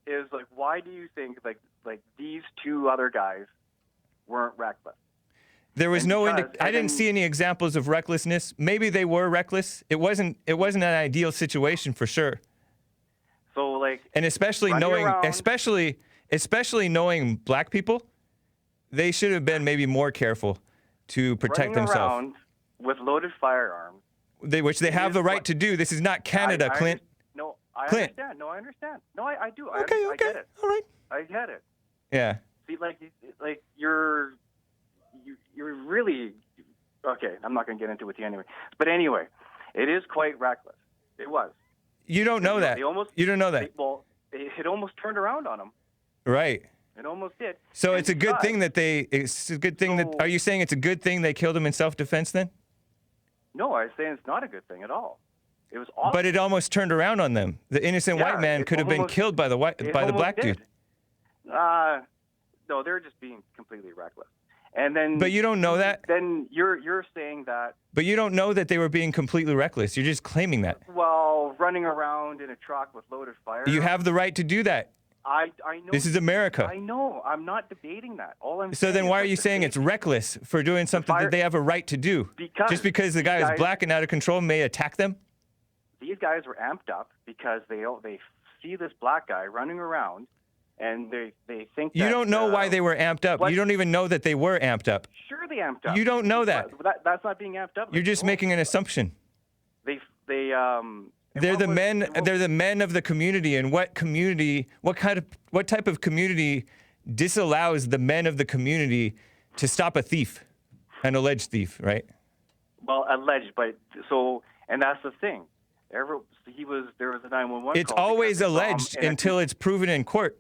is like, why do you think like these two other guys weren't reckless? There was And I didn't see any examples of recklessness. Maybe they were reckless. It wasn't an ideal situation for sure. So like, And especially knowing black people, they should have been maybe more careful to protect running themselves. around with loaded firearms. Which they have the right to do. This is not Canada, Clint. No, I Clint. understand. No, I understand. No, I do. Okay, I get it. all right. I get it. Yeah. See, like you're really okay. I'm not going to get into it with you anyway. But anyway, it is quite reckless. It was. You don't know that. You don't know that. It almost turned around on them. Right. It almost did. So And it's a good thing that are you saying it's a good thing they killed him in self-defense then? No, I was saying it's not a good thing at all. It was awful. But it almost turned around on them. The innocent white man it could have been almost- killed by the black did. dude. No, they're just being completely reckless. And then, But you don't know that? Then you're saying that. But you don't know that they were being completely reckless. You're just claiming that. Well, running around in a truck with loaded fire. You have the right to do that. I know. This is America. I know. I'm not debating that. All I'm. So saying then is why are that you the saying it's safety- reckless for doing something that they have a right to do? Just because the guy is guys- black and out of control may attack them? These guys were amped up because they see this black guy running around, and they think. You that, don't know why they were amped up. what? You don't even know that they were amped up. Sure, they amped up. You don't know that. But that's not being amped up. You're just making an assumption. They're the men. They're the men of the community. And what type of community disallows the men of the community to stop a thief, an alleged thief, right? Well, alleged, but and that's the thing. There was a 911. It's call always because they saw him alleged in a- until it's proven in court.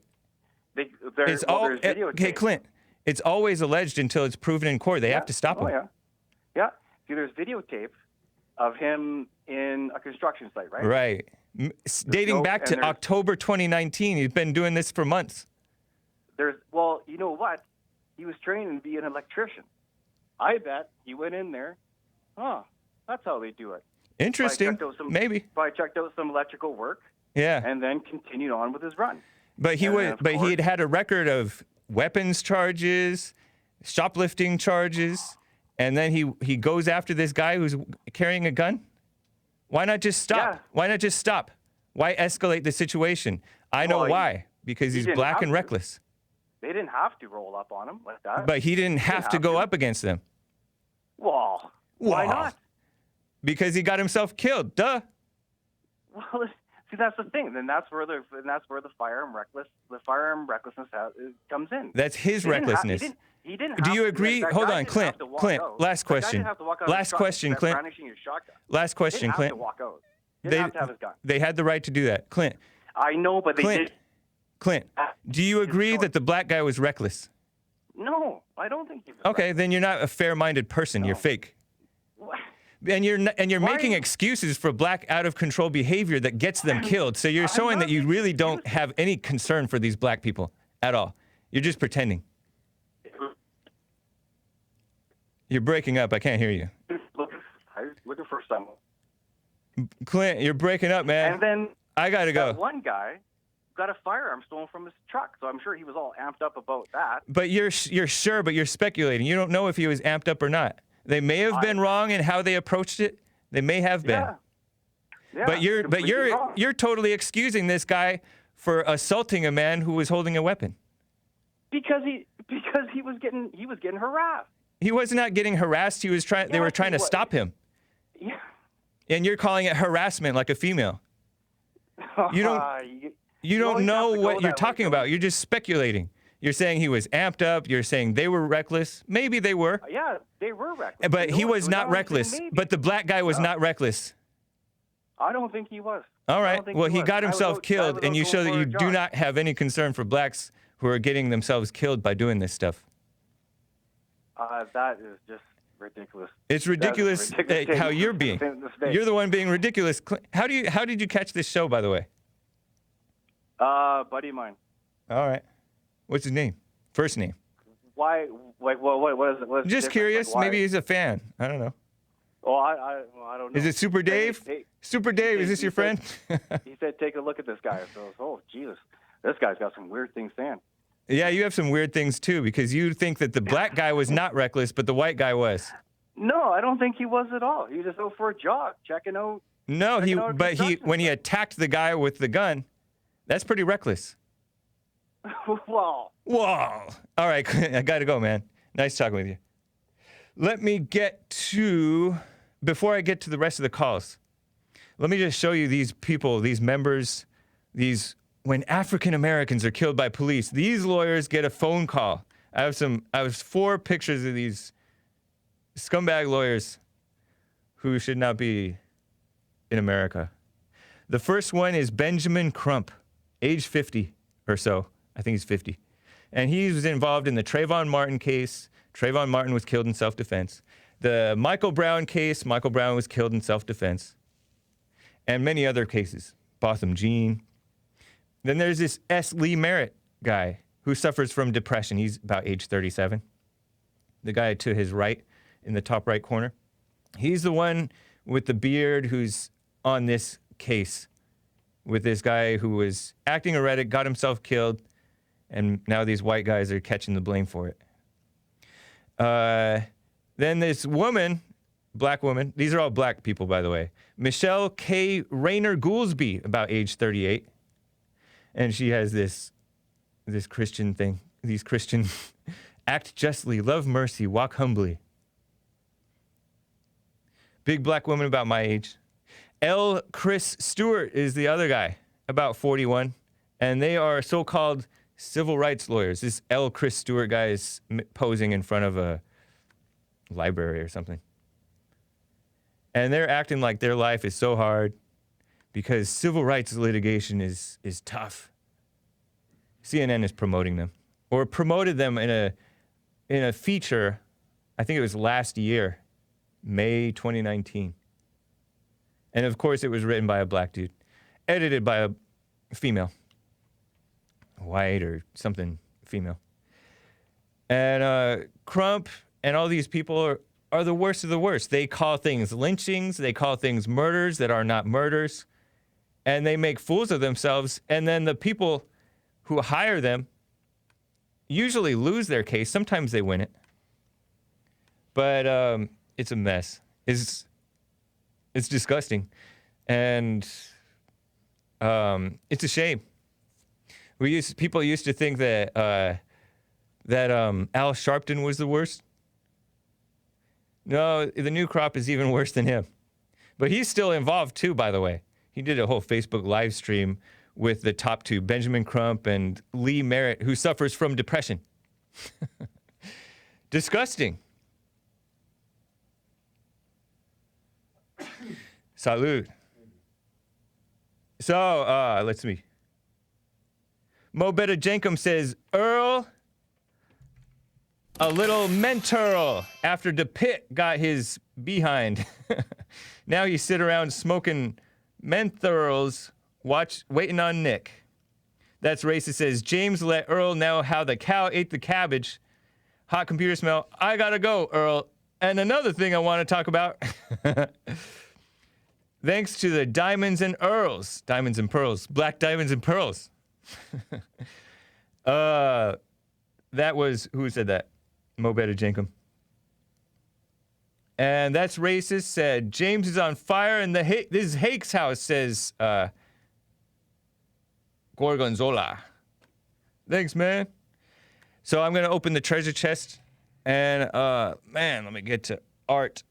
there's videotape. Hey, Clint. It's always alleged until it's proven in court. They have to stop him. Oh, yeah. See, there's videotape of him in a construction site, right? Right. Dating back to there's- October 2019. He's been doing this for months. Well, you know what? He was trained to be an electrician. I bet he went in there. That's how they do it. Interesting. Maybe. Probably checked out some electrical work. Yeah. And then continued on with his run. But he and was. then, of But he course- had had a record of weapons charges, shoplifting charges, and then he goes after this guy who's carrying a gun. Why not just stop? Yeah. Why not just stop? Why escalate the situation? I know Well, why. Because he he's didn't black have and to. reckless. They didn't have to roll up on him like that. But he didn't have to go up against them. Well, why Wow. not? Because he got himself killed. Duh. Well, see, that's the thing. Then that's where the firearm recklessness comes in. That's his He didn't have- recklessness. He didn't. Do have you to- agree? that Hold guy on, didn't Clint. have to walk Clint, out. last That guy question. didn't have to walk out of his Last truck question, Clint. brandishing his shotgun. Last question, Didn't Clint. have to walk out. Didn't have to have his gun. They had the right to do that. Clint. I know, but they Clint. did. Clint. Do you agree that the black guy was reckless? No, I don't think he was. Okay, then you're not a fair-minded person. You're fake. What? And you're Why- making excuses for black out of control behavior that gets them killed. So you're I'm showing not that you making really don't have any concern for these black people at all. You're just pretending. You're breaking up. I can't hear you. I was looking for someone. Clint, you're breaking up, man. And then I gotta go. that one guy got a firearm stolen from his truck, so I'm sure he was all amped up about that. But you're sure, but you're speculating. You don't know if he was amped up or not. They may have been wrong in how they approached it. They may have been. Yeah. Yeah, But completely wrong. you're totally excusing this guy for assaulting a man who was holding a weapon. because he was getting harassed. He was not getting harassed. They were trying to stop him. Yeah. And you're calling it harassment like a female. You don't You know always have what to go you're that way, talking don't about. You're just speculating. You're saying he was amped up. You're saying they were reckless. Maybe they were. Yeah, they were reckless. But he was not now I'm saying reckless. maybe. But the black guy was not reckless. I don't think he was. All I right. don't think Well, he was. got I was himself out- I killed, was and out you going show that for a you do jog. not have any concern for blacks who are getting themselves killed by doing this stuff. That is just ridiculous. It's That is a ridiculous ridiculous how statement you're to being. say this day. You're the one being ridiculous. How did you catch this show, by the way? Buddy of mine. All right. What's his name? First name. Why? Like, what is it? What is the Just difference? curious. Like, why? Maybe he's a fan. I don't know. Oh, I don't know. Is it Super Dave? Hey, Super Dave, is this he your friend? he said, take a look at this guy. So, oh, Jesus, this guy's got some weird things saying. Yeah, you have some weird things too, because you think that the black guy was not reckless, but the white guy was. No, I don't think he was at all. He was just out for a jog, checking out. No, Checking out but construction when he site. attacked the guy with the gun, that's pretty reckless. Well, Whoa. All right, I got to go, man. Nice talking with you. Let me get to, before I get to the rest of the calls, let me just show you these people, these members, when African Americans are killed by police, these lawyers get a phone call. I have 4 pictures of these scumbag lawyers who should not be in America. The first one is Benjamin Crump, age 50 or so. I think he's 50. And he was involved in the Trayvon Martin case. Trayvon Martin was killed in self-defense. The Michael Brown case, Michael Brown was killed in self-defense. And many other cases. Botham Jean. Then there's this S. Lee Merritt guy who suffers from depression. He's about age 37. The guy to his right, in the top right corner. He's the one with the beard who's on this case with this guy who was acting erratic, got himself killed, and now these white guys are catching the blame for it. Then this woman, black woman, these are all black people, by the way. Michele K. Rayner-Goolsby, about age 38. And she has this Christian thing, these Christian, act justly, love mercy, walk humbly. Big black woman about my age. L. Chris Stewart is the other guy, about 41. And they are so-called civil rights lawyers. This L. Chris Stewart guy is posing in front of a library or something. And they're acting like their life is so hard because civil rights litigation is tough. CNN is promoting them, or promoted them in a feature, I think it was last year, May 2019. And of course it was written by a black dude, edited by a female. White or something female. And Crump and all these people are the worst of the worst. They call things lynchings, they call things murders that are not murders, and they make fools of themselves, and then the people who hire them usually lose their case. Sometimes they win it. But it's a mess. It's disgusting. And it's a shame. People used to think that Al Sharpton was the worst. No, the new crop is even worse than him. But he's still involved too, by the way. He did a whole Facebook live stream with the top 2, Benjamin Crump and Lee Merritt, who suffers from depression. Disgusting. Salud. So, let's see. Mo Betta Jenkum says, Earl, a little mental after DePitt got his behind. Now you sit around smoking menthols, waiting on Nick. That's racist, says, James let Earl know how the cow ate the cabbage. Hot computer smell. I gotta go, Earl. And another thing I want to talk about. Thanks to the Diamonds and Earls. Diamonds and Pearls. Black Diamonds and Pearls. That was, who said that? Mo Betta Jenkum. And that's racist, said James is on fire, and this is Hake's house, says Gorgonzola. Thanks, man. So I'm going to open the treasure chest, and man, let me get to Art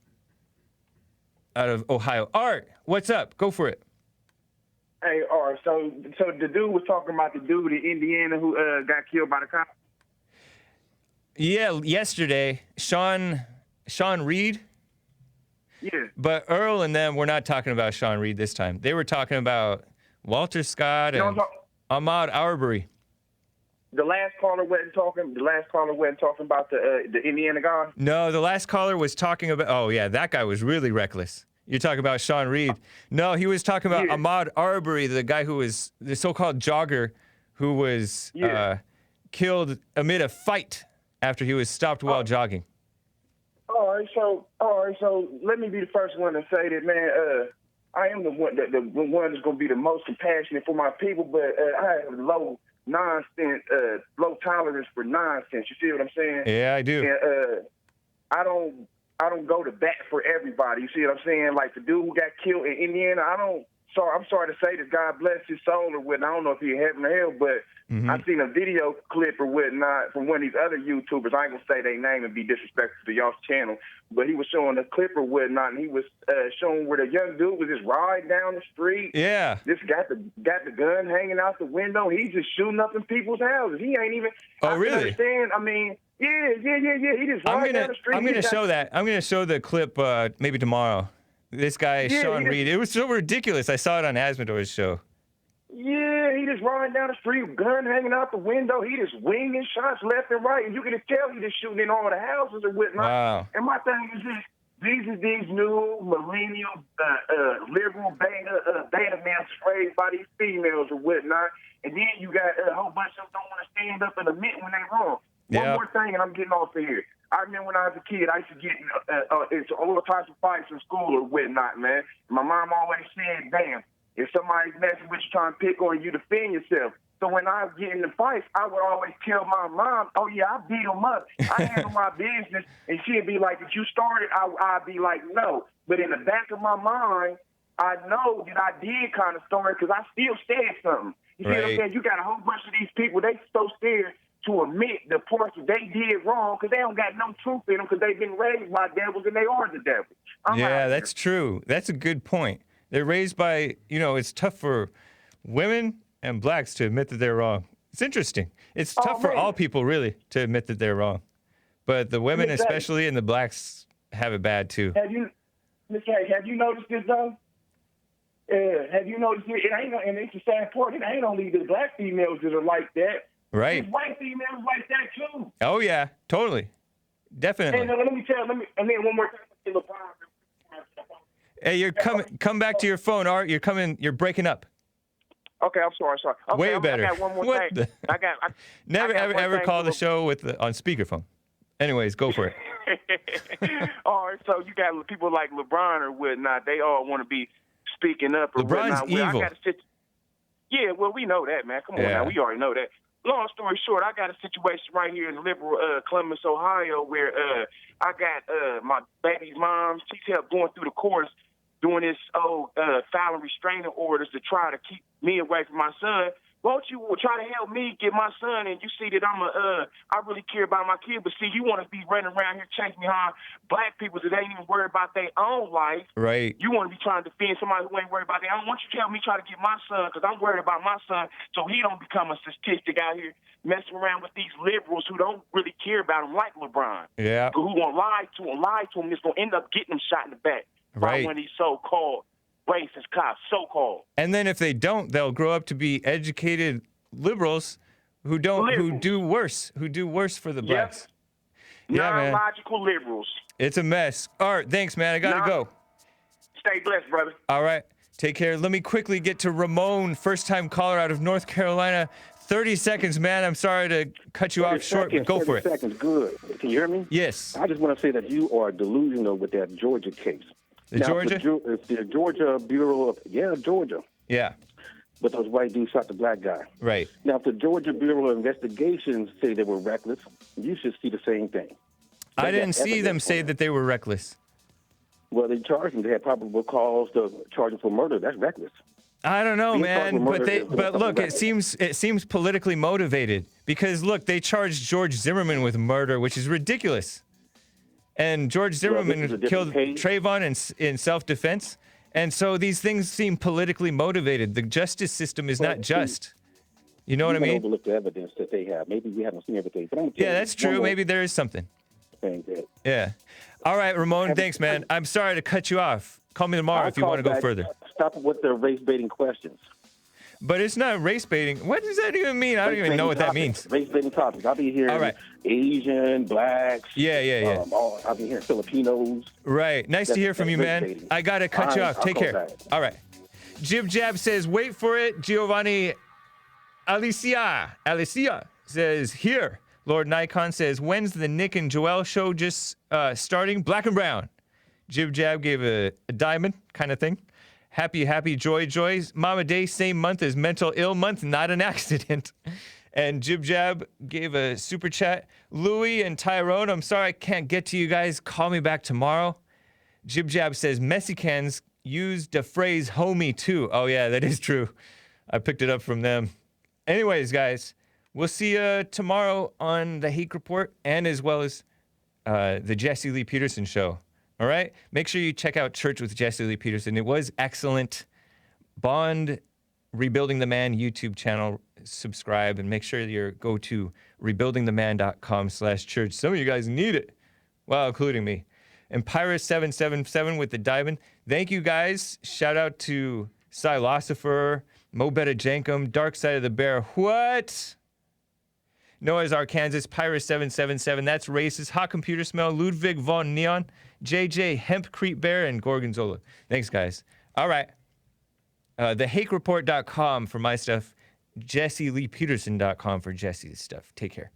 out of Ohio. Art, what's up? Go for it. Hey, so the dude was talking about the dude in Indiana who got killed by the cops. Yeah, yesterday, Sean Reed. Yeah. But Earl and them were not talking about Sean Reed this time. They were talking about Walter Scott and Ahmaud Arbery. The last caller wasn't talking. The last caller wasn't talking about the Indiana guy. No, the last caller was talking about. Oh yeah, that guy was really reckless. You're talking about Sean Reed. No, he was talking about Ahmaud Arbery, the guy who was the so-called jogger, who was killed amid a fight after he was stopped while jogging. All right, so let me be the first one to say that, man. I am the one that's going to be the most compassionate for my people, but I have low nonsense, low tolerance for nonsense. You see what I'm saying? Yeah, I do. And I don't go to bat for everybody. You see what I'm saying? Like the dude who got killed in Indiana. I'm sorry to say this. God bless his soul or whatnot. I don't know if he in heaven or hell, but I seen a video clip or whatnot from one of these other YouTubers. I ain't gonna say their name and be disrespectful to y'all's channel, but he was showing a clip or whatnot, and he was showing where the young dude was just riding down the street. Yeah. Just got the gun hanging out the window. He's just shooting up in people's houses. He ain't even. Oh, really? Understand? I mean, yeah. He just riding down the street. I'm gonna show that. I'm gonna show the clip maybe tomorrow. This guy, Sean Reed. It was so ridiculous. I saw it on Asmodor's show. Yeah, he just riding down the street, gun hanging out the window. He just winging shots left and right, and you can just tell he just shooting in all the houses and whatnot. Wow. And my thing is this: these new millennial liberal beta males raised by these females or whatnot, and then you got a whole bunch of them don't want to stand up and admit when they're wrong. One more thing, and I'm getting off of here. I remember when I was a kid, I used to get into all types of fights in school or whatnot, man. My mom always said, damn, if somebody's messing with you trying to pick on you, defend yourself. So when I would get in the fights, I would always tell my mom, oh, yeah, I beat them up. I handle my business. And she'd be like, if you started, I'd be like, no. But in the back of my mind, I know that I did kind of start because I still said something. You see what I'm saying? You got a whole bunch of these people, they so scared to admit the parts that they did wrong because they don't got no truth in them because they've been raised by devils and they are the devil. Yeah, that's true. That's a good point. They're raised by, it's tough for women and blacks to admit that they're wrong. It's interesting. It's tough for all people, really, to admit that they're wrong. But the women especially and the blacks have it bad, too. Have you noticed this, though? Have you noticed it? It ain't, and it's the sad part. It ain't only the black females that are like that. Right. There's white females like that, too. Oh, yeah. Totally. Definitely. And and then one more thing. Hey, come back to your phone, Art. You're breaking up. Okay, I'm sorry. Okay, Way better. I got one more thing. Never ever call the show on speakerphone. Anyways, go for it. All right, so you got people like LeBron or whatnot. They all want to be speaking up. Or LeBron's whatnot. evil. Yeah, well, we know that, man. Come on now, we already know that. Long story short, I got a situation right here in liberal Columbus, Ohio, where I got my baby's mom. She's helped going through the courts doing this filing restraining orders to try to keep me away from my son. Won't you try to help me get my son? And you see that I really care about my kid, but see, you want to be running around here chasing behind black people that ain't even worried about their own life. Right. You want to be trying to defend somebody who ain't worried about their own. Why don't you tell me try to get my son, because I'm worried about my son, so he don't become a statistic out here messing around with these liberals who don't really care about him like LeBron. Yeah. Who gonna lie to him, that's gonna end up getting him shot in the back by one of these so-called racist cops, so-called. And then if they don't, they'll grow up to be educated liberals who do worse for the blacks. Yeah, non-logical liberals. It's a mess. Art, thanks, man. I gotta go. Stay blessed, brother. All right. Take care. Let me quickly get to Ramon, first-time caller out of North Carolina. 30 seconds, man. I'm sorry to cut you off short, but go for it. 30 seconds, good. Can you hear me? Yes. I just want to say that you are delusional with that Georgia case. Georgia? The Georgia Bureau of, Georgia. Yeah. But those white dudes shot the black guy. Right. Now, if the Georgia Bureau of Investigations say they were reckless, you should see the same thing. I didn't see them say that they were reckless. Well, they charged them. They had probable cause to charge them for murder. That's reckless. I don't know, man. But look, it seems politically motivated because look, they charged George Zimmerman with murder, which is ridiculous. And George Zimmerman killed Trayvon in self-defense. And so these things seem politically motivated. The justice system is not just. You know what I You mean? overlook the evidence that they have. Maybe we haven't seen everything. But I'm gonna tell Yeah, you that's one true. more Maybe there is something. thing that Yeah. All right, Ramon. Thanks, man. I'm sorry to cut you off. Call me tomorrow I'll if you want to call go back. further. Stop with the race baiting questions. But it's not race baiting. What does that even mean? I don't even know what that means. Race baiting topics. I'll be hearing All right. Asian, blacks. Yeah. I'll be hearing Filipinos. Right. Nice to That's- hear from you, that's man. race baiting. I got to cut All you right, off. I'll Take call care. back. All right. Jib Jab says, wait for it. Giovanni Alicia says, here. Lord Nikon says, when's the Nick and Joel show just starting? Black and brown. Jib Jab gave a diamond kind of thing. Happy, joy. Mama Day, same month as Mental Ill Month, not an accident. And Jib Jab gave a super chat. Louie and Tyrone, I'm sorry I can't get to you guys. Call me back tomorrow. Jib Jab says, Mexicans used the phrase homie too. Oh, yeah, that is true. I picked it up from them. Anyways, guys, we'll see you tomorrow on the Hake Report and as well as the Jesse Lee Peterson show. All right? Make sure you check out Church with Jesse Lee Peterson. It was excellent. Bond Rebuilding the Man YouTube channel. Subscribe and make sure you go to rebuildingtheman.com/church. Some of you guys need it. Well, including me. And Pyrus777 with the diamond. Thank you guys. Shout out to Silosopher, Mobetta Jankum, Dark Side of the Bear. What? Noah's Arkansas, Pyrus777. That's racist. Hot Computer Smell, Ludwig von Neon, JJ, Hempcrete Bear, and Gorgonzola. Thanks, guys. All right. TheHakeReport.com for my stuff. JesseLeePeterson.com for Jesse's stuff. Take care.